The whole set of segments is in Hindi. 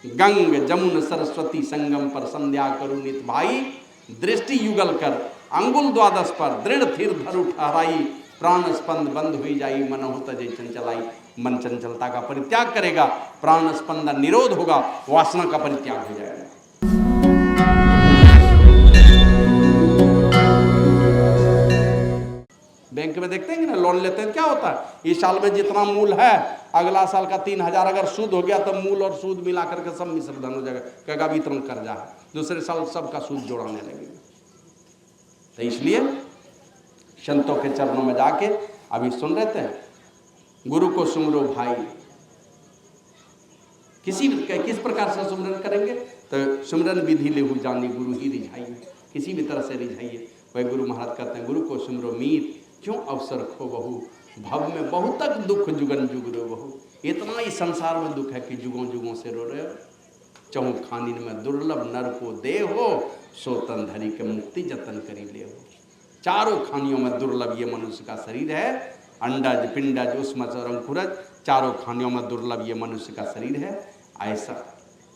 गंग जमुन सरस्वती संगम पर संध्या करू नित भाई, दृष्टि युगल कर अंगुल द्वादश पर, दृढ़ थिर धरु ठहराई, प्राण स्पंद बंद हुई जाई, मन हो तजे चंचलाई। मन चंचलता का परित्याग करेगा, प्राण स्पंदन निरोध होगा, वासना का परित्याग हो जाएगा। बैंक में देखते हैं ना, लोन लेते हैं, क्या होता है, इस साल में जितना मूल है अगला साल का 3000 अगर सूद हो गया तो मूल और सूद मिला करके सब मिश्र धन हो जाएगा, कहेगा भी इतना कर्जा है, दूसरे साल सबका सूद जोड़ाने लगेगा। तो इसलिए संतों के चरणों में जाके अभी सुन रहे थे, गुरु को सुमरो भाई। किस प्रकार से सुमरन करेंगे, तो सुमरन विधि लेहु जानी, गुरु ही रिझाइए, किसी भी तरह से रिझाइए। वह गुरु महाराज कहते हैं, गुरु को सुमरो मीत, क्यों अवसर खो बहु, भव में बहुत तक दुख जुगन जुग रो बहु। इतना ही संसार में दुख है कि जुगों जुगों से रो रहे हो। चौं खानिन में दुर्लभ नर को दे हो, सोतन धरी के मुक्ति जतन करी ले हो। चारों खानियों में दुर्लभ ये मनुष्य का शरीर है, अंडज पिंडज उष्मज और अंकुरज, चारों खानियों में दुर्लभ ये मनुष्य का शरीर है। ऐसा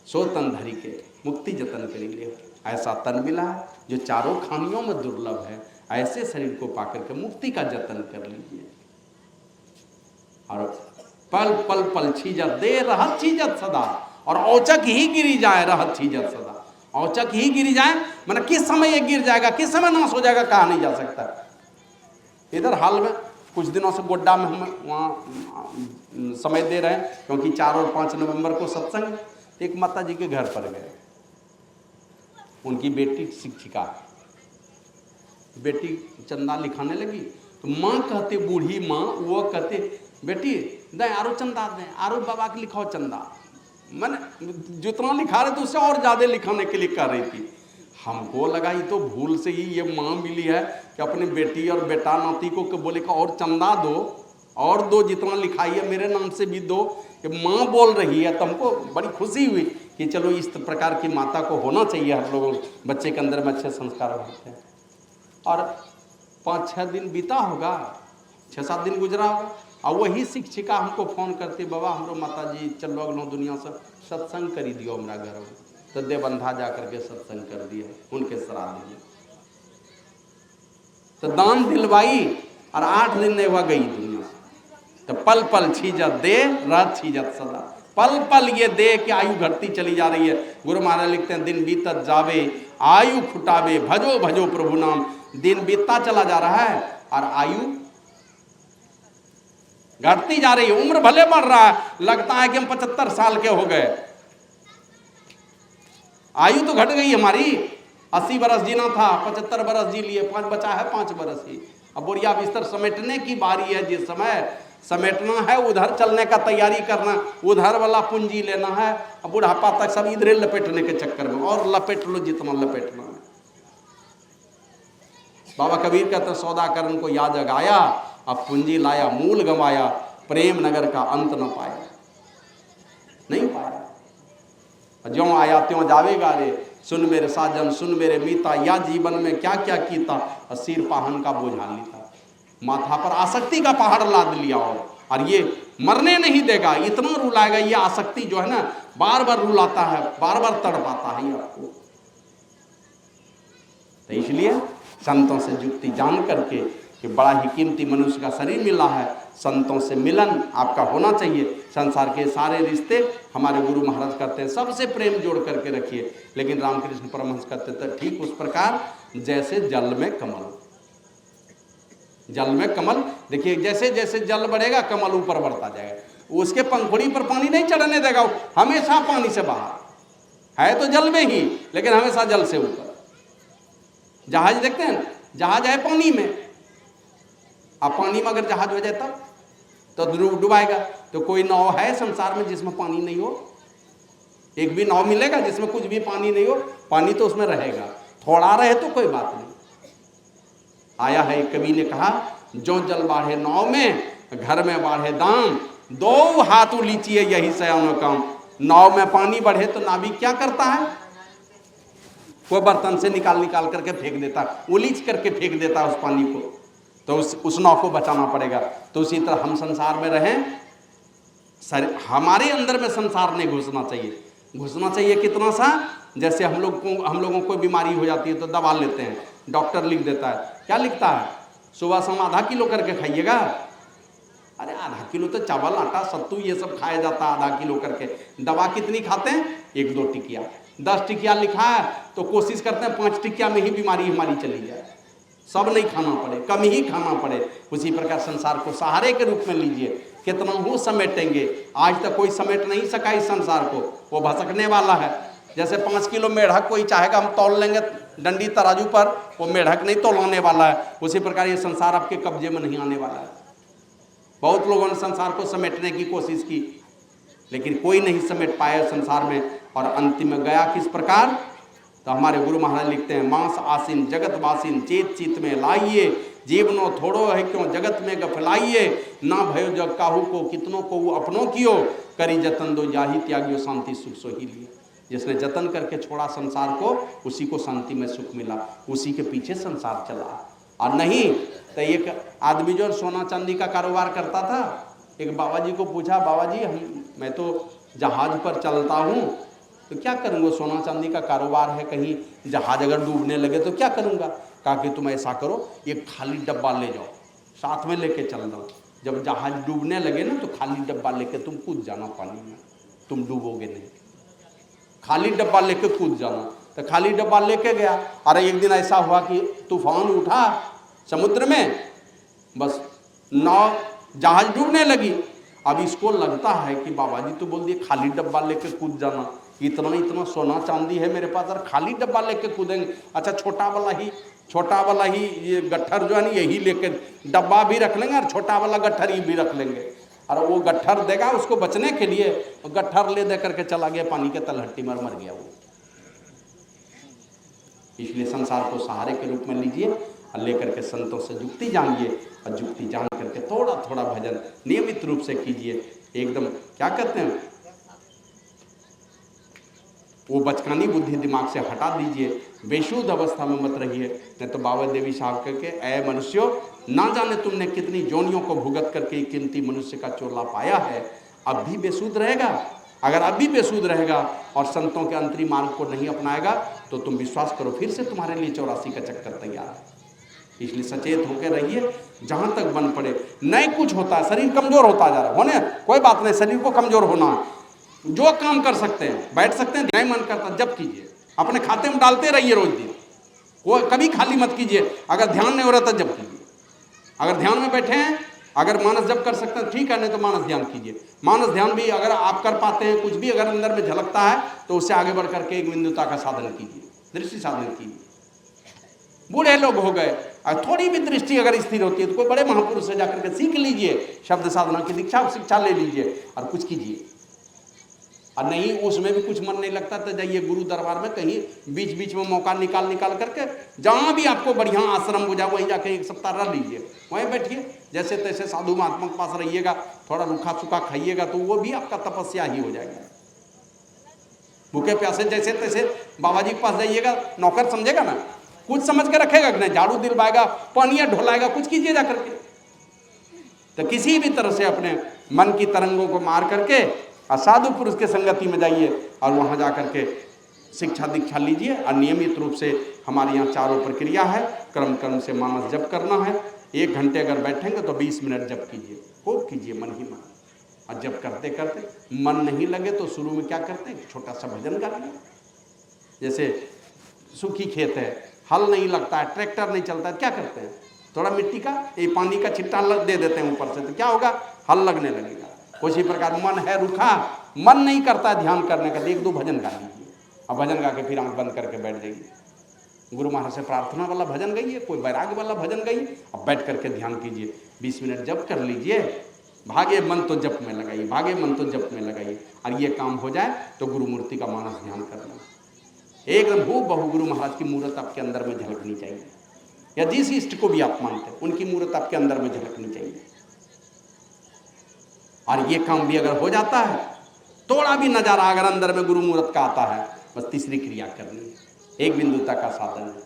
सोतन धरी के मुक्ति जतन करी ले, ऐसा तन मिला है जो चारों खानियों में दुर्लभ है, ऐसे शरीर को पाकर के मुक्ति का जतन कर लीजिए। और पल पल पल छीजत दे रहत छीजत सदा, और औचक ही गिरी जाए रहत छीजत सदा। औचक ही गिरी जाए मतलब किस समय ये गिर जाएगा, किस समय नाश हो जाएगा, कहा नहीं जा सकता। इधर हाल में कुछ दिनों से गोड्डा में हम वहाँ समय दे रहे हैं, क्योंकि 4 और 5 नवंबर को सत्संग। एक माता जी के घर पर गए, उनकी बेटी शिक्षिका, बेटी चंदा लिखाने लगी तो माँ कहते, बूढ़ी माँ वो कहते, बेटी दें आरो चंदा दें, आरो बाबा के लिखाओ चंदा। मैंने जितना लिखा रहे थे उससे और ज़्यादा लिखाने के लिए कर रही थी। हमको लगा ये तो भूल से ही ये माँ मिली है कि अपनी बेटी और बेटा नाती को बोले का और चंदा दो, और दो, जितना लिखाई है मेरे नाम से भी दो। कि माँ बोल रही है तो हमको बड़ी खुशी हुई कि चलो इस प्रकार की माता को होना चाहिए। हर लोगों बच्चे के अंदर में अच्छे संस्कार होते हैं। और 5-6 दिन बीता होगा, 6-7 दिन गुजरा होगा, और वही शिक्षिका हमको फोन करती, बाबा हमरो माता जी चलो अगलो दुनिया से सत्संग करी दियो हमारा घर में। तो देवबंधा जा करके सत्संग कर दिया उनके श्राद्ध में। तो दान दिलवाई और 8 दिन नहीं हुआ गई दुनिया से। तो पल पल छीजत दे रात छीजत सदा, पल पल ये दे कि आयु घटती चली जा रही है। गुरु महाराज लिखते हैं, दिन बीतत जावे आयु फुटावे, भजो भजो प्रभु नाम। दिन बीतता चला जा रहा है और आयु घटती जा रही है। उम्र भले बढ़ रहा है, लगता है कि हम 75 साल के हो गए, आयु तो घट गई हमारी। 80 बरस जीना था, 75 बरस जी लिए, 5 बचा है 5 बरस ही। अब बोरिया बिस्तर समेटने की बारी है, जिस समय समेटना है उधर चलने का तैयारी करना, उधर वाला पूंजी लेना है। अब बुढ़ापा तक सब इधर लपेटने के चक्कर में, और लपेट लो जितना लपेटना है। बाबा कबीर कहते सौदाकरण को याद जगाया, अब पूंजी लाया मूल गंवाया, प्रेम नगर का अंत न पाया। नहीं पाया, ज्यों आया त्यों जावेगा रे, सुन मेरे साजन सुन मेरे मीता, या जीवन में क्या क्या कीता, सिर पाहन का बोझा लीता। माथा पर आसक्ति का पहाड़ लाद लिया और ये मरने नहीं देगा, इतना रुलाएगा। ये आसक्ति जो है ना, बार बार रुलाता है, बार बार तड़पाता है आपको। तो इसलिए संतों से युक्ति जान करके कि बड़ा ही कीमती मनुष्य का शरीर मिला है, संतों से मिलन आपका होना चाहिए। संसार के सारे रिश्ते हमारे गुरु महाराज कहते हैं सबसे प्रेम जोड़ करके रखिए, लेकिन रामकृष्ण परमहंस कहते थे ठीक उस प्रकार जैसे जल में कमल। जल में कमल, देखिए जैसे जैसे जल बढ़ेगा कमल ऊपर बढ़ता जाएगा। उसके पंखुड़ी पर पानी नहीं चढ़ने देगा, हमेशा पानी से बाहर है, तो जल में ही, लेकिन हमेशा जल से ऊपर। जहाज देखते हैं, जहाज है पानी में, अब पानी में अगर जहाज हो जाए तब तो डुबाएगा। तो कोई नाव है संसार में जिसमें पानी नहीं हो? एक भी नाव मिलेगा जिसमें कुछ भी पानी नहीं हो? पानी तो उसमें रहेगा, थोड़ा रहे तो कोई बात नहीं। आया है कवि ने कहा, जो जल बाढ़े नाव में, घर में बाढ़े दाम, 2 हाथ लीचिए यही सयानो काम। नाव में पानी बढ़े तो नाविक क्या करता है? वो बर्तन से निकाल करके फेंक देता, उलीच करके फेंक देता उस पानी को, तो उस नाव को बचाना पड़ेगा। तो उसी तरह हम संसार में रहें, हमारे अंदर में संसार नहीं घुसना चाहिए। घुसना चाहिए कितना सा, जैसे हम लोगों को बीमारी हो जाती है तो दवा लेते हैं, डॉक्टर लिख देता है, क्या लिखता है, सुबह शाम आधा किलो करके खाइएगा। अरे आधा किलो तो चावल आटा सत्तू ये सब खाया जाता है आधा किलो करके। दवा कितनी खाते हैं, 1-2 टिकिया। 10 टिकिया लिखा है तो कोशिश करते हैं 5 टिकिया में ही बीमारी हमारी चली जाए, सब नहीं खाना पड़े, कम ही खाना पड़े। उसी प्रकार संसार को सहारे के रूप में लीजिए, कितना हो समेटेंगे। आज तक कोई समेट नहीं सका इस संसार को, वो भसकने वाला है। जैसे 5 किलो मेढक कोई चाहेगा हम तौल लेंगे डंडी तराजू पर, वो मेढक नहीं तौलाने वाला है। उसी प्रकार ये संसार आपके कब्जे में नहीं आने वाला है। बहुत लोगों ने संसार को समेटने की कोशिश की, लेकिन कोई नहीं समेट पाया संसार में, और अंतिम में गया किस प्रकार। तो हमारे गुरु महाराज लिखते हैं, मांस आसीन जगत वासीन चेत चित में लाइए, जीवनो थोड़ो है क्यों जगत में गफलाइए, ना भयो जग काहू को कितनों को वो अपनों कियो, करी जतन दो जाहि त्यागियो शांति सुख सो ही लिए। जिसने जतन करके छोड़ा संसार को, उसी को शांति में सुख मिला, उसी के पीछे संसार चला। और नहीं तो एक आदमी जो सोना चांदी का कारोबार करता था, एक बाबा जी को पूछा, बाबा जी मैं तो जहाज पर चलता हूँ तो क्या करूँगा, सोना चांदी का कारोबार है, कहीं जहाज अगर डूबने लगे तो क्या करूँगा। कहा कि तुम ऐसा करो, एक खाली डब्बा ले जाओ, साथ में लेके चल दो, जब जहाज डूबने लगे ना तो खाली डब्बा लेके तुम कूद जाना पानी में, तुम डूबोगे नहीं, खाली डब्बा लेके कूद जाना। तो खाली डब्बा लेके गया। अरे एक दिन ऐसा हुआ कि तूफान उठा समुद्र में, बस नाव जहाज डूबने लगी। अब इसको लगता है कि बाबा जी तो बोल दिए खाली डब्बा लेके कूद जाना, इतना सोना चांदी है मेरे पास और खाली डब्बा लेके कूदेंगे। अच्छा छोटा वाला ही ये गट्ठर जो है ना, यही लेके डब्बा भी रख लेंगे और छोटा वाला गट्ठर ही भी रख लेंगे। और वो गट्ठर देगा उसको बचने के लिए, गट्ठर ले दे करके चला गया पानी के तलहटी में, मर गया वो। इसलिए संसार को सहारे के रूप में लीजिए और लेकर के संतों से जुक्ति जानिए, और जुक्ति जान करके थोड़ा थोड़ा भजन नियमित रूप से कीजिए। एकदम क्या कहते हैं, वो बचकानी बुद्धि दिमाग से हटा दीजिए, बेशुद्ध अवस्था में मत रहिए। नहीं तो बाबा देवी साहब करके, ऐ मनुष्यों ना जाने तुमने कितनी जोनियों को भुगत करके कीमती मनुष्य का चोला पाया है, अब भी बेसुध रहेगा। अगर अब भी बेसुध रहेगा और संतों के अंतरी मार्ग को नहीं अपनाएगा तो तुम विश्वास करो फिर से तुम्हारे लिए 84 का चक्कर तैयार है। इसलिए सचेत होकर रहिए, जहां तक बन पड़े। नहीं कुछ होता है, शरीर कमजोर होता जा रहा है, होने कोई बात नहीं, शरीर को कमजोर होना, जो काम कर सकते हैं, बैठ सकते हैं, नहीं मन करता जब कीजिए, अपने खाते में डालते रहिए रोज दिन, वो कभी खाली मत कीजिए। अगर ध्यान नहीं हो रहा तो जब कीजिए, अगर ध्यान में बैठे हैं, अगर मानस जब कर सकते हैं ठीक है, नहीं तो मानस ध्यान कीजिए। मानस ध्यान भी अगर आप कर पाते हैं, कुछ भी अगर अंदर में झलकता है तो उससे आगे बढ़ करके एक बिंदुता का साधन कीजिए, दृष्टि साधन कीजिए। बूढ़े लोग हो गए, और थोड़ी भी दृष्टि अगर स्थिर होती है तो कोई बड़े महापुरुष से जाकर के सीख लीजिए, शब्द साधना की दीक्षा शिक्षा ले लीजिए और कुछ कीजिए। और नहीं उसमें भी कुछ मन नहीं लगता तो जाइए गुरु दरबार में, कहीं बीच बीच में मौका निकाल करके जहाँ भी आपको बढ़िया आश्रम हो जाए वहीं जाके 1 सप्ताह रह लीजिए, वहीं बैठिए। जैसे तैसे साधु महात्मा के पास रहिएगा, थोड़ा रूखा सूखा खाइएगा तो वो भी आपका तपस्या ही हो जाएगा। भूखे प्यासे जैसे तैसे बाबा जी के पास जाइएगा, नौकर समझेगा ना, कुछ समझ के रखेगा कि नहीं, झाड़ू दिलवाएगा, पानी ढोलाएगा, कुछ कीजिए जा करके। तो किसी भी तरह से अपने मन की तरंगों को मार करके साधु पुरुष के संगति में जाइए और वहाँ जा करके शिक्षा दीक्षा लीजिए। और नियमित रूप से हमारे यहाँ 4 प्रक्रिया है, क्रम से मानस जप करना है। 1 घंटे अगर बैठेंगे तो 20 मिनट जप कीजिए, खूब कीजिए मन ही मन। और जब करते करते मन नहीं लगे तो शुरू में क्या करते हैं, छोटा सा भजन गा लिया। जैसे सूखी खेत है, हल नहीं लगता है, ट्रैक्टर नहीं चलता है, क्या करते हैं, थोड़ा मिट्टी का ये पानी का छिट्टा दे देते हैं ऊपर से, तो क्या होगा, हल लगने लगेगा। उसी प्रकार मन है रूखा, मन नहीं करता है ध्यान करने का, 1-2 भजन गा लीजिए और भजन गा के फिर आंख बंद करके बैठ जाइए। गुरु महाराज से प्रार्थना वाला भजन गाइए, कोई वैराग्य वाला भजन गाइए, अब बैठ करके ध्यान कीजिए। 20 मिनट जप कर लीजिए, भागे मन तो जप में लगाइए, भागे मन तो जप में लगाइए। और ये काम हो जाए तो गुरु मूर्ति का मानस ध्यान करना, एकदम हूबहू गुरु महाराज की मूर्त आपके अंदर में झलकनी चाहिए, या जिस इष्ट को भी आप मानते हैं उनकी मूर्त आपके अंदर में झलकनी चाहिए। और ये काम भी अगर हो जाता है, थोड़ा भी नजारा अगर अंदर में गुरु मूर्त का आता है, बस तीसरी क्रिया करनी है, एक बिंदुता का साधन है।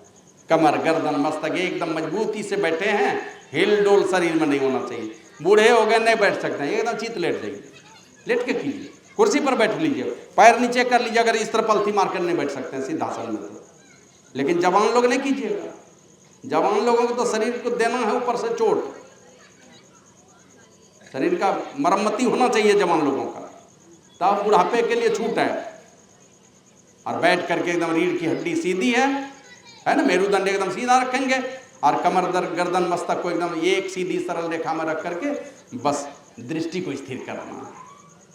कमर गर्दन मस्तक एकदम मजबूती से बैठे हैं, हिल डोल शरीर में नहीं होना चाहिए। बूढ़े हो गए नहीं बैठ सकते हैं, एकदम चित लेट जाइए, लेट के कीजिए, कुर्सी पर बैठ लीजिए, पैर नीचे कर लीजिए, अगर इस तरह पलथी मार कर नहीं बैठ सकते हैं सिद्धासन में तो। लेकिन जवान लोग नहीं कीजिएगा, जवान लोगों को तो शरीर को देना है ऊपर से चोट, शरीर का मरम्मती होना चाहिए जवान लोगों का, तब बुढ़ापे के लिए छूट है। और बैठ करके एकदम रीढ़ की हड्डी सीधी है ना, मेरुदंड एकदम सीधा रखेंगे और कमर गर्दन मस्तक को एकदम एक सीधी सरल रेखा में रख करके बस दृष्टि को स्थिर करना।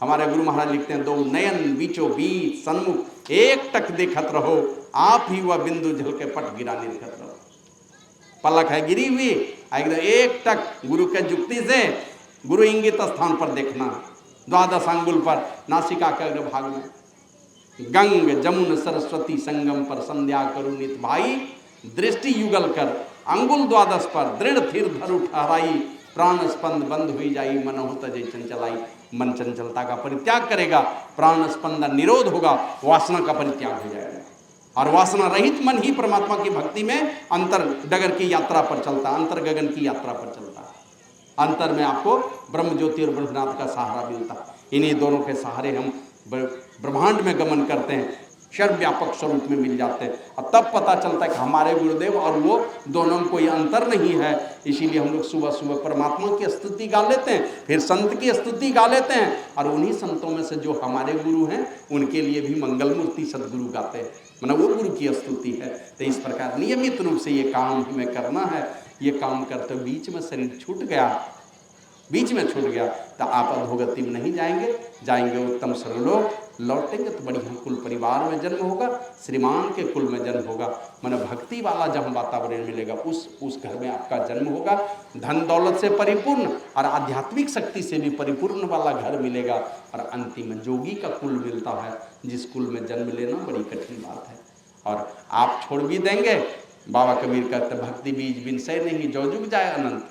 हमारे गुरु महाराज लिखते हैं, दो नयन बीचों बीच सन्मुख एक टक देखत रहो, आप ही वह बिंदु झल के पट गिरा निर्गत रहो। पलक है गिरी हुई, एकदम एक टक गुरु के जुक्ति से गुरु इंगित स्थान पर देखना, द्वादश अंगुल पर नासिका के अग्रभाग में। गंग जमुन सरस्वती संगम पर संध्या करू नित भाई, दृष्टि युगल कर अंगुल द्वादश पर दृढ़ थिर धरु ठहराई, प्राण स्पंद बंद हुई जाई मन हो तजे चंचलाई। मन चंचलता का परित्याग करेगा, प्राण स्पंदन निरोध होगा, वासना का परित्याग हो जाएगा और वासना रहित मन ही परमात्मा की भक्ति में अंतर डगर की यात्रा पर चलता, अंतर गगन की यात्रा पर चलता है। अंतर में आपको ब्रह्म ज्योति और ब्रह्मनाथ का सहारा मिलता। इन्हीं दोनों के सहारे हम ब्रह्मांड में गमन करते हैं, सर्वव्यापक स्वरूप में मिल जाते हैं और तब पता चलता है कि हमारे गुरुदेव और वो दोनों में कोई अंतर नहीं है। इसीलिए हम लोग सुबह सुबह परमात्मा की स्तुति गा लेते हैं, फिर संत की स्तुति गा लेते हैं और उन्हीं संतों में से जो हमारे गुरु हैं उनके लिए भी मंगल मूर्ति सदगुरु गाते हैं, मतलब वो गुरु की स्तुति है। तो इस प्रकार नियमित रूप से ये काम हमें करना है। ये काम करते बीच में शरीर छूट गया, बीच में छूट गया तो आप अधोगति में नहीं जाएंगे, जाएंगे उत्तम सरलोक, लौटेंगे तो बढ़िया कुल परिवार में जन्म होगा, श्रीमान के कुल में जन्म होगा, माने भक्ति वाला जहाँ वातावरण मिलेगा उस घर में आपका जन्म होगा। धन दौलत से परिपूर्ण और आध्यात्मिक शक्ति से भी परिपूर्ण वाला घर मिलेगा और अंतिम में जोगी का कुल मिलता है, जिस कुल में जन्म लेना बड़ी कठिन बात है। और आप छोड़ भी देंगे, बाबा कबीर कहते भक्ति बीज बिन से नहीं, जो जुग जाए अनंत,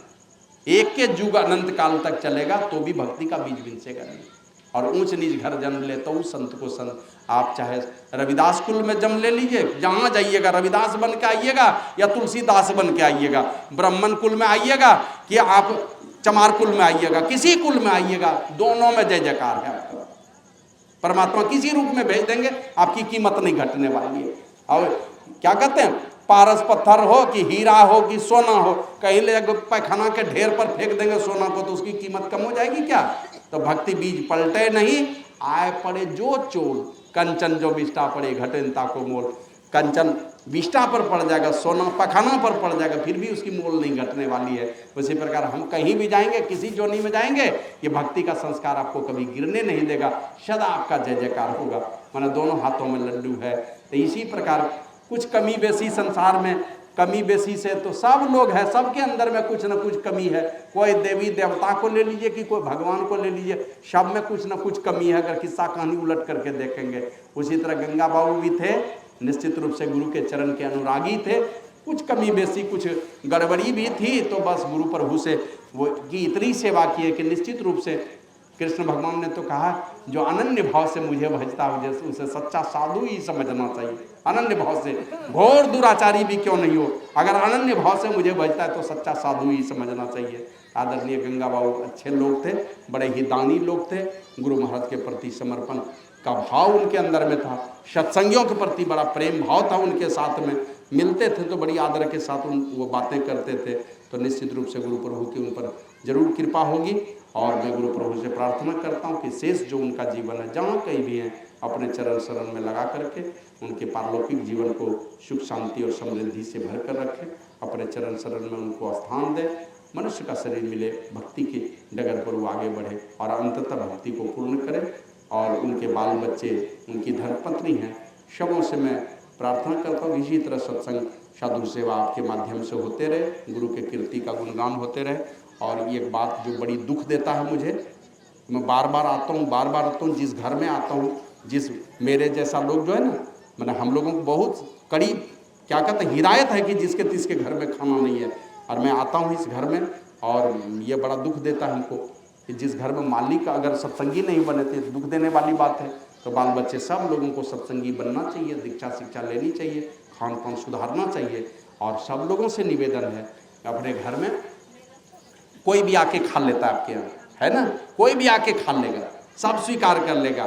एक के जुग अनंत काल तक चलेगा तो भी भक्ति का बीज बिनसेगा नहीं। और ऊंच नीच घर जन्म ले तो उस संत को संत, आप चाहे रविदास कुल में जन्म ले लीजिए, जहाँ जाइएगा रविदास बन के आइएगा या तुलसीदास बन के आइएगा, ब्राह्मण कुल में आइएगा कि आप चमार कुल में आइएगा, किसी कुल में आइएगा, दोनों में जय जयकार है आपका। परमात्मा किसी रूप में भेज देंगे, आपकी कीमत नहीं घटने वाली है। और क्या कहते हैं, पारस पत्थर हो कि हीरा हो कि सोना हो, कहीं ले पैखाना के ढेर पर फेंक देंगे सोना को तो उसकी कीमत कम हो जाएगी क्या? तो भक्ति बीज पलटे नहीं, आए पड़े जो चोल, कंचन जो बिष्टा पड़े घटेनता को मोल। कंचन बिष्टा पर पड़ जाएगा, सोना पखाना पर पड़ जाएगा, फिर भी उसकी मोल नहीं घटने वाली है। उसी प्रकार हम कहीं भी जाएंगे, किसी जोनी में जाएंगे, ये भक्ति का संस्कार आपको कभी गिरने नहीं देगा, सदा आपका जय जयकार होगा। माने दोनों हाथों में लड्डू है। तो इसी प्रकार कुछ कमी बेसी संसार में, कमी बेसी से तो सब लोग हैं, सबके अंदर में कुछ न कुछ कमी है। कोई देवी देवता को ले लीजिए कि कोई भगवान को ले लीजिए, सब में कुछ न कुछ कमी है, अगर किस्सा कहानी उलट करके देखेंगे। उसी तरह गंगा बाबू भी थे, निश्चित रूप से गुरु के चरण के अनुरागी थे, कुछ कमी बेसी कुछ गड़बड़ी भी थी, तो बस गुरु प्रभु से वो की इतनी सेवा की है कि निश्चित रूप से कृष्ण भगवान ने तो कहा, जो अनन्य भाव से मुझे भजता हो जैसे उसे सच्चा साधु ही समझना चाहिए। अनन्य भाव से, घोर दुराचारी भी क्यों नहीं हो, अगर अनन्य भाव से मुझे भजता है तो सच्चा साधु ही समझना चाहिए। आदरणीय गंगा बाबू अच्छे लोग थे, बड़े ही दानी लोग थे, गुरु महाराज के प्रति समर्पण का भाव उनके अंदर में था, सत्संगियों के प्रति बड़ा प्रेम भाव था उनके साथ में, मिलते थे तो बड़ी आदर के साथ वो बातें करते थे। तो निश्चित रूप से गुरु प्रभु की उन पर जरूर कृपा होगी। और मैं गुरु प्रभु से प्रार्थना करता हूँ कि शेष जो उनका जीवन है, जहाँ कहीं भी हैं, अपने चरण शरण में लगा करके उनके पारलौकिक जीवन को सुख शांति और समृद्धि से भर कर रखें, अपने चरण शरण में उनको स्थान दें, मनुष्य का शरीर मिले, भक्ति की डगर पर वो आगे बढ़े और अंततः भक्ति को पूर्ण करें। और उनके बाल बच्चे, उनकी धर्मपत्नी हैं, सबों से मैं प्रार्थना करता हूँ इसी तरह सत्संग साधु सेवा आपके माध्यम से होते रहे, गुरु के कीर्ति का गुणगान होते रहे। और एक बात जो बड़ी दुख देता है मुझे, मैं बार बार आता हूँ, जिस घर में आता हूँ, जिस मेरे जैसा लोग जो है ना, मैंने हम लोगों को बहुत करीब क्या कहते हैं हिदायत है कि जिसके तिसके घर में खाना नहीं है, और मैं आता हूँ इस घर में, और ये बड़ा दुख देता है हमको कि जिस घर में मालिक अगर सत्संगी नहीं बने तो दुख देने वाली बात है। तो बाल बच्चे सब लोगों को सत्संगी बनना चाहिए, दीक्षा शिक्षा लेनी चाहिए, खान पान सुधारना चाहिए। और सब लोगों से निवेदन है, अपने घर में कोई भी आके खा लेता है आपके यहाँ, है ना, कोई भी आके खा लेगा, सब स्वीकार कर लेगा।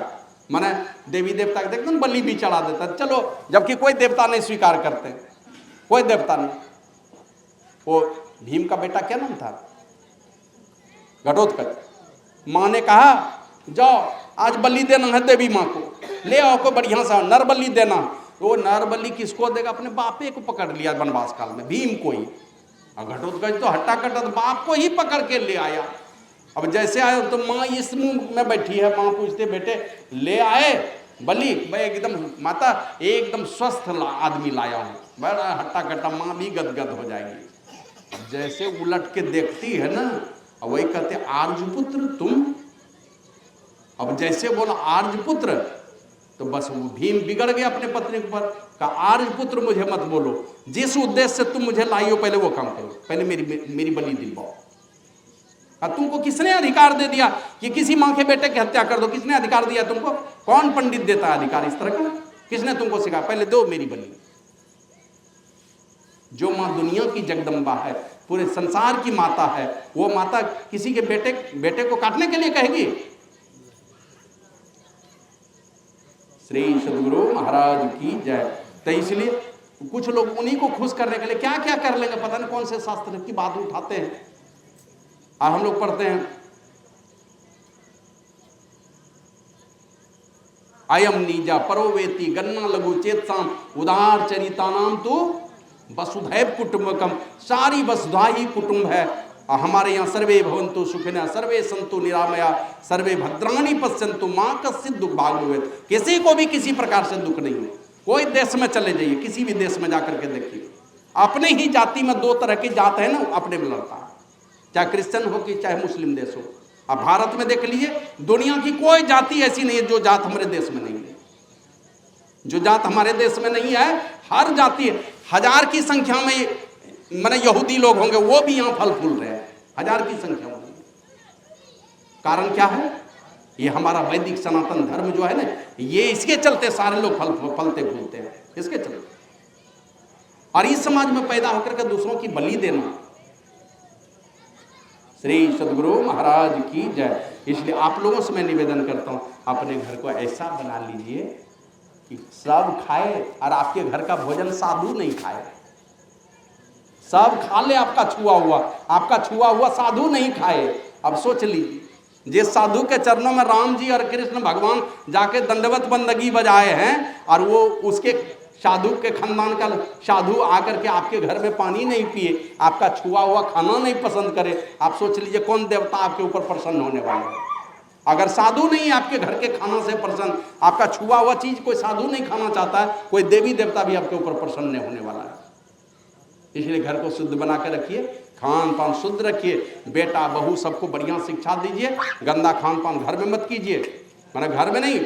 माने देवी देवता के देखते ना बलि भी चढ़ा देता, चलो, जबकि कोई देवता नहीं स्वीकार करते, कोई देवता नहीं। वो भीम का बेटा क्या नाम था? घटोत्कच। माँ ने कहा जाओ आज बलि देना है देवी माँ को, ले आओ को बढ़िया सा नर बलि देना। वो नर बलि किसको देगा? अपने बापे को पकड़ लिया वनवास काल में, भीम को ही। और घटोत्कच तो हट्टा कट्टा बाप को ही पकड़ के ले आया। अब जैसे आए तो माँ इस मुंह में बैठी है, माँ पूछते बेटे ले आए बलि? मैं एकदम माता एकदम स्वस्थ आदमी लाया हूँ, बड़ा हट्टा कट्टा। माँ भी गदगद हो जाएगी। अब जैसे उलट के देखती है ना, अब वही कहते आर्यपुत्र तुम। अब जैसे बोला आर्यपुत्र, तो बस वो भीम बिगड़ गया अपने पत्नी पर। कहा आर्यपुत्र मुझे मत बोलो, जिस उद्देश्य से तुम मुझे लाई हो पहले वो काम करो, पहले मेरी बलि दिलवाओ। तुमको किसने अधिकार दे दिया कि किसी माँ के बेटे की हत्या कर दो? किसने अधिकार दिया तुमको? कौन पंडित देता है अधिकार इस तरह का? किसने तुमको सिखाया? पहले दो मेरी बलि। जो माँ दुनिया की जगदम्बा है, पूरे संसार की माता है, वो माता किसी के बेटे को काटने के लिए कहेगी? श्री सद्गुरु महाराज की जय। तो इसलिए कुछ लोग उन्हीं को खुश करने के लिए क्या क्या कर लेंगे, पता नहीं कौन से शास्त्र की बात उठाते हैं। और हम लोग पढ़ते हैं अयम नीजा परोवेति गन्ना लघु चेतसाम उदार चरितानाम तो वसुधैव कुटुंबकम। सारी वसुधा ही कुटुंब है। और हमारे यहाँ सर्वे भवन्तु सुखिनः सर्वे सन्तु निरामया सर्वे भद्राणि पश्यन्तु मां कश्चित् दुख भाग भवेत्। किसी को भी किसी प्रकार से दुख नहीं है। कोई देश में चले जाइए, किसी भी देश में जाकर के देखिए, अपने ही जाति में दो तरह की जात है ना, अपने में लड़ता है, चाहे क्रिश्चियन हो कि चाहे मुस्लिम देश हो। अब भारत में देख लीजिए, दुनिया की कोई जाति ऐसी नहीं है जो जात हमारे देश में नहीं है। जो जात हमारे देश में नहीं है, हर जाति, हजार की संख्या में माने यहूदी लोग होंगे, वो भी यहाँ फल फूल रहे हैं, हजार की संख्या में। कारण क्या है? ये हमारा वैदिक सनातन धर्म जो है ना, ये इसके चलते सारे लोग फलते फूलते हैं, इसके चलते। और इस समाज में पैदा होकर के दूसरों की बलि देना। श्री सद्गुरु महाराज की जय। इसलिए आप लोगों से मैं निवेदन करता हूँ, अपने घर को ऐसा बना लीजिए कि सब खाए और आपके घर का भोजन साधु नहीं खाए। सब खा ले आपका छुआ हुआ साधु नहीं खाए। अब सोच लीजिए, जिस साधु के चरणों में राम जी और कृष्ण भगवान जाके दंडवत बंदगी बजाए हैं, और वो उसके साधु के खानदान का साधु आकर के आपके घर में पानी नहीं पिए, आपका छुआ हुआ खाना नहीं पसंद करे, आप सोच लीजिए कौन देवता आपके ऊपर प्रसन्न होने वाला है। अगर साधु नहीं आपके घर के खाना से प्रसन्न, आपका छुआ हुआ चीज कोई साधु नहीं खाना चाहता है, कोई देवी देवता भी आपके ऊपर प्रसन्न नहीं होने वाला है। इसलिए घर को शुद्ध बना कर रखिए, खान पान शुद्ध रखिए, बेटा बहू सबको बढ़िया शिक्षा दीजिए। गंदा खान पान घर में मत कीजिए, माना घर में नहीं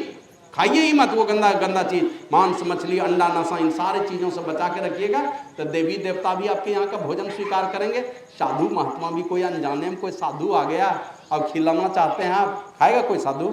खाइए ही मत वो गंदा चीज, मांस मछली अंडा नशा, इन सारे चीज़ों से बचा के रखिएगा, तो देवी देवता भी आपके यहाँ का भोजन स्वीकार करेंगे। साधु महात्मा भी, कोई अनजाने में कोई साधु आ गया और खिलाना चाहते हैं आप, खाएगा कोई साधु?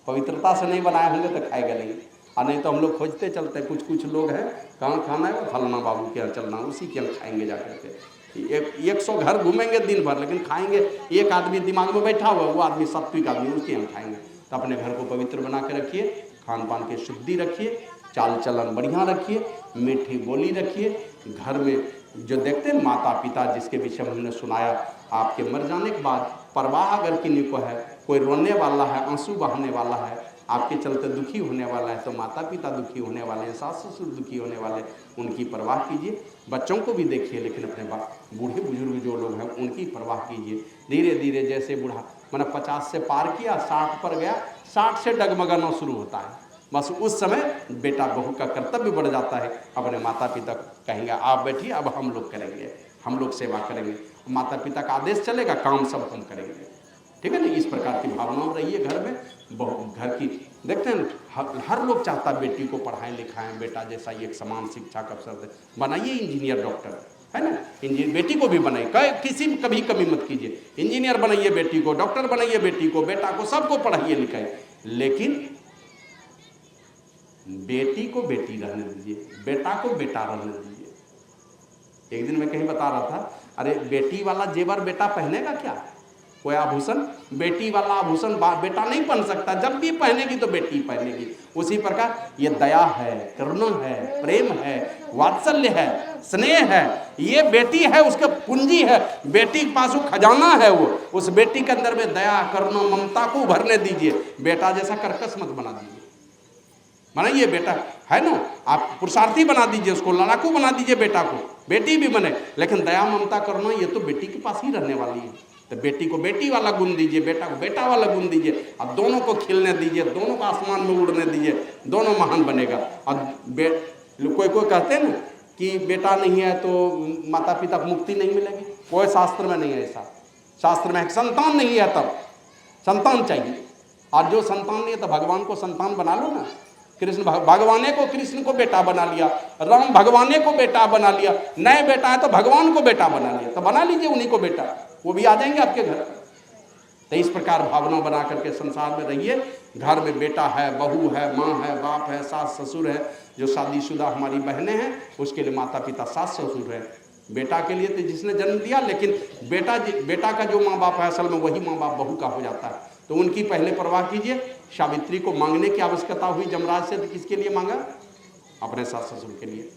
पवित्रता से नहीं बनाए होंगे तो खाएगा नहीं। और नहीं तो हम लोग खोजते चलते हैं, कुछ लोग हैं, कहाँ खाना है, फलाना बाबू के यहाँ चलना, उसी के यहाँ खाएंगे जाकर के। 100 घर घूमेंगे दिन भर, लेकिन खाएंगे एक आदमी दिमाग में बैठा हुआ, वो आदमी सात्विक आदमी, उसके यहाँ खाएंगे। तो अपने घर को पवित्र बना के रखिए, खान पान की शुद्धि रखिए, चाल चलन बढ़िया रखिए, मीठी बोली रखिए। घर में जो देखते हैं माता पिता, जिसके विषय में हमने सुनाया, आपके मर जाने के बाद परवाह अगर किन्हीं को है, कोई रोने वाला है, आंसू बहाने वाला है, आपके चलते दुखी होने वाला है, तो माता पिता दुखी होने वाले हैं, सास ससुर दुखी होने वाले, उनकी परवाह कीजिए। बच्चों को भी देखिए, लेकिन अपने बूढ़े बुजुर्ग जो लोग हैं उनकी परवाह कीजिए। धीरे धीरे जैसे बूढ़ा मैंने 50 से पार किया, 60 पर गया, 60 से डगमगाना शुरू होता है। बस उस समय बेटा बहू का कर्तव्य बढ़ जाता है। अपने माता पिता कहेंगे आप बैठिए, अब हम लोग करेंगे, हम लोग सेवा करेंगे, माता पिता का आदेश चलेगा, काम सब हम करेंगे। ठीक है ना? इस प्रकार की भावनाओं रहिए घर में। घर की देखते हैं हर लोग चाहता है बेटी को पढ़ाएं लिखाएं, बेटा जैसा एक समान शिक्षा का अवसर दे, बनाइए इंजीनियर डॉक्टर, है ना? इंजीनियर बेटी को भी बनाइए, किसी में कभी कमी मत कीजिए। इंजीनियर बनाइए बेटी को, डॉक्टर बनाइए बेटी को, बेटा को, सबको पढ़ाइए लिखाइए, लेकिन बेटी को बेटी रहने दीजिए, बेटा को बेटा रहने दीजिए। एक दिन मैं कहीं बता रहा था, अरे बेटी वाला जेवर बेटा पहनेगा क्या? कोई आभूषण, बेटी वाला आभूषण बेटा नहीं पहन सकता, जब भी पहनेगी तो बेटी पहनेगी। उसी प्रकार ये दया है, करुणा है, प्रेम है, वात्सल्य है, स्नेह है, ये बेटी है, उसका पूंजी है, बेटी के पास वो खजाना है, वो उस बेटी के अंदर में दया करुणा ममता को उभरने दीजिए। बेटा जैसा कर्कश मत बना दीजिए, बनाइए बेटा है ना, आप पुरुषार्थी बना दीजिए, उसको लड़ाकू बना दीजिए बेटा को, बेटी भी बने, लेकिन दया ममता करुणा ये तो बेटी के पास ही रहने वाली है। तो बेटी को बेटी वाला गुण दीजिए, बेटा को बेटा वाला गुण दीजिए, अब दोनों को खिलने दीजिए, दोनों को आसमान में उड़ने दीजिए, दोनों महान बनेगा। और कोई कोई कहते हैं ना कि बेटा नहीं है तो माता पिता को मुक्ति नहीं मिलेगी, कोई शास्त्र में नहीं है ऐसा। शास्त्र में संतान नहीं है तब संतान चाहिए, और जो संतान नहीं है तो भगवान को संतान बना लो ना। कृष्ण भगवाने को, कृष्ण को बेटा बना लिया, राम भगवाने को बेटा बना लिया, नए बेटा है तो भगवान को बेटा बना लिया, तो बना लीजिए उन्हीं को बेटा, वो भी आ जाएंगे आपके घर। तो इस प्रकार भावना बना करके संसार में रहिए। घर में बेटा है, बहू है, माँ है, बाप है, सास ससुर है, जो शादीशुदा हमारी बहनें हैं उसके लिए माता पिता सास ससुर है। बेटा के लिए तो जिसने जन्म दिया, लेकिन बेटा का जो माँ बाप है असल में वही माँ बाप बहू का हो जाता है, तो उनकी पहले परवाह कीजिए। सावित्री को मांगने की आवश्यकता हुई जमराज से, तो किसके लिए मांगा? अपने सास ससुर के लिए।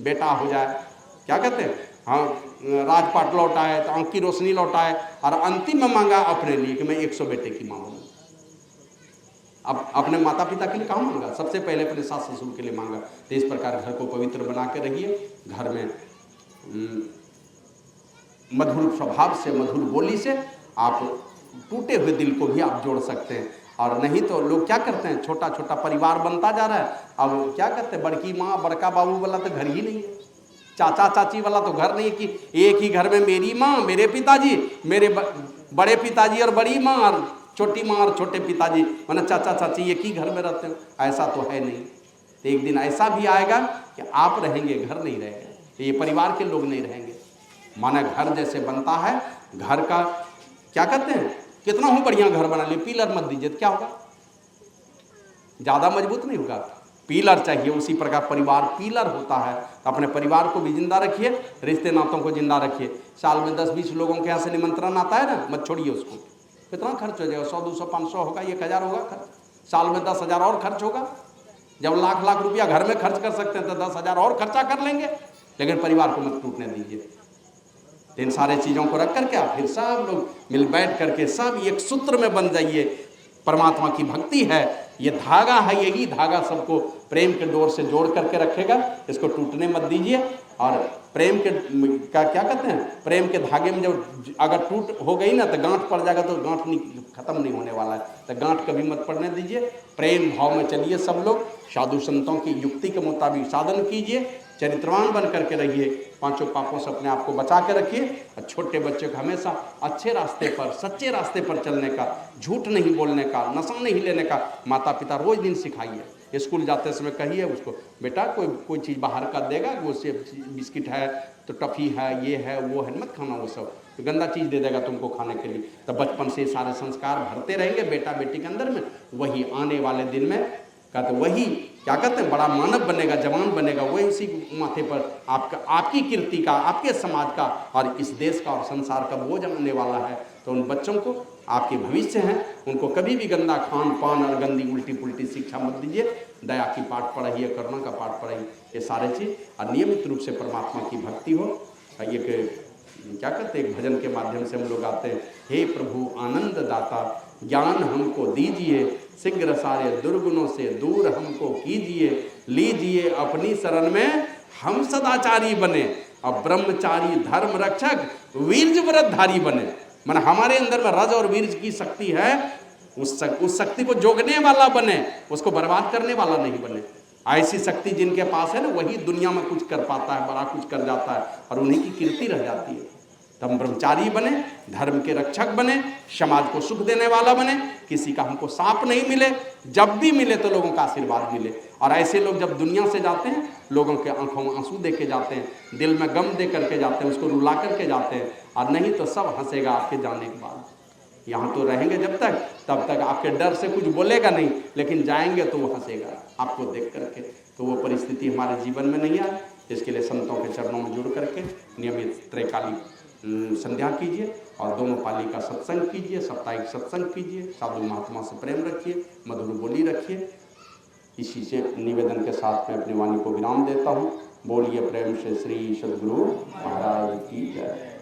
बेटा हो जाए, क्या कहते हैं, हाँ राजपाट लौटाए तो आंख की रोशनी लौटाए, और अंतिम में मांगा अपने लिए कि मैं 100 बेटे की माँ बनूं। अब अपने माता पिता के लिए कहाँ मांगा? सबसे पहले अपने सास ससुर के लिए मांगा। तो इस प्रकार घर को पवित्र बना के रहिए। घर में मधुर स्वभाव से, मधुर बोली से आप टूटे हुए दिल को भी आप जोड़ सकते हैं। और नहीं तो लोग क्या करते हैं, छोटा छोटा परिवार बनता जा रहा है। अब क्या करते हैं, बड़की माँ बड़का बाबू वाला तो घर ही नहीं है, चाचा चाची वाला तो घर नहीं है कि एक ही घर में मेरी माँ, मेरे पिताजी, मेरे बड़े पिताजी और बड़ी माँ, और छोटी माँ और छोटे पिताजी, मतलब चाचा चाची एक ही घर में रहते हो। ऐसा तो है नहीं। तो एक दिन ऐसा भी आएगा कि आप रहेंगे, घर नहीं रहेगा, ये परिवार के लोग नहीं रहेंगे। माना घर जैसे बनता है, घर का क्या कहते हैं, कितना हो बढ़िया घर बना लिए, पिलर मत दीजिए तो क्या होगा, ज़्यादा मजबूत नहीं होगा, पिलर चाहिए। उसी प्रकार परिवार पिलर होता है। तो अपने परिवार को भी जिंदा रखिए, रिश्ते नातों को जिंदा रखिए। साल में 10-20 लोगों के यहाँ से निमंत्रण आता है ना, मत छोड़िए उसको। कितना खर्च हो जाएगा, 100, 200, 500 होगा, 1000 होगा खर्च, साल में 10,000 और खर्च होगा। जब लाख रुपया घर में खर्च कर सकते हैं तो 10,000 और खर्चा कर लेंगे। लेकिन परिवार को मत टूटने दीजिए। इन सारे चीज़ों को रख करके आप फिर सब लोग मिल बैठ करके सब एक सूत्र में बन जाइए। परमात्मा की भक्ति है, ये धागा है, यही धागा सबको प्रेम के डोर से जोड़ करके रखेगा। इसको टूटने मत दीजिए। और प्रेम के क्या कहते हैं, प्रेम के धागे में जब अगर टूट हो गई ना तो गांठ पड़ जाएगा, तो गांठ नहीं खत्म नहीं होने वाला है। तो गांठ कभी मत पड़ने दीजिए। प्रेम भाव में चलिए सब लोग, साधु संतों की युक्ति के मुताबिक साधन कीजिए, चरित्रवान बन करके रहिए, 5 पापों से अपने आप को बचा के रखिए। और छोटे बच्चे को हमेशा अच्छे रास्ते पर, सच्चे रास्ते पर चलने का, झूठ नहीं बोलने का, नशा नहीं लेने का माता पिता रोज दिन सिखाइए। स्कूल जाते समय कहिए उसको, बेटा कोई चीज़ बाहर का देगा, वो से बिस्किट है तो टफ़ी है, ये है वो है, मत खाना वो सब, तो गंदा चीज़ दे देगा तुमको खाने के लिए। तो बचपन से सारे संस्कार भरते रहेंगे बेटा बेटी के अंदर में, वही आने वाले दिन में कहते वही क्या कहते हैं, बड़ा मानव बनेगा, जवान बनेगा। वही उसी माथे पर आपकी कीर्ति का, आपके समाज का और इस देश का और संसार का बोझ आने वाला है। तो उन बच्चों को, आपके भविष्य हैं, उनको कभी भी गंदा खान पान और गंदी उल्टी पुल्टी शिक्षा मत दीजिए। दया की पाठ पढ़ाइए, करुणा का पाठ पढ़ाइए, ये सारे चीज़, और नियमित रूप से परमात्मा की भक्ति हो। ये क्या कहते हैं, एक भजन के माध्यम से हम लोग आते हैं, हे प्रभु आनंद दाता ज्ञान हमको दीजिए, शीघ्र सारे दुर्गुणों से दूर हमको कीजिए, लीजिए अपनी शरण में हम सदाचारी बने, और ब्रह्मचारी धर्म रक्षक वीर्य व्रतधारी बने। मन हमारे अंदर में रज और वीर्य की शक्ति है, उस शक्ति को जोगने वाला बने, उसको बर्बाद करने वाला नहीं बने। ऐसी शक्ति जिनके पास है ना, वही दुनिया में कुछ कर पाता है, बड़ा कुछ कर जाता है, और उन्हीं की कीर्ति रह जाती है। तो हम ब्रह्मचारी बने, धर्म के रक्षक बने, समाज को सुख देने वाला बने, किसी का हमको साप नहीं मिले, जब भी मिले तो लोगों का आशीर्वाद मिले। और ऐसे लोग जब दुनिया से जाते हैं, लोगों के आंखों में आंसू दे के जाते हैं, दिल में गम दे करके जाते हैं, उसको रुला करके जाते हैं। और नहीं तो सब हंसेगा आपके जाने के बाद। यहाँ तो रहेंगे जब तक, तब तक आपके डर से कुछ बोलेगा नहीं, लेकिन जाएंगे तो वो हंसेगा आपको देख करके। तो वो परिस्थिति हमारे जीवन में नहीं आए, इसके लिए संतों के चरणों में जुड़ करके नियमित त्रैकालिक संध्या कीजिए और दोनों पाली का सत्संग कीजिए, साप्ताहिक सत्संग कीजिए, साधु महात्मा से प्रेम रखिए, मधुर बोली रखिए। इसी से निवेदन के साथ मैं अपनी वाणी को विराम देता हूँ। बोलिए प्रेम से श्री सद्गुरु महाराज की जय।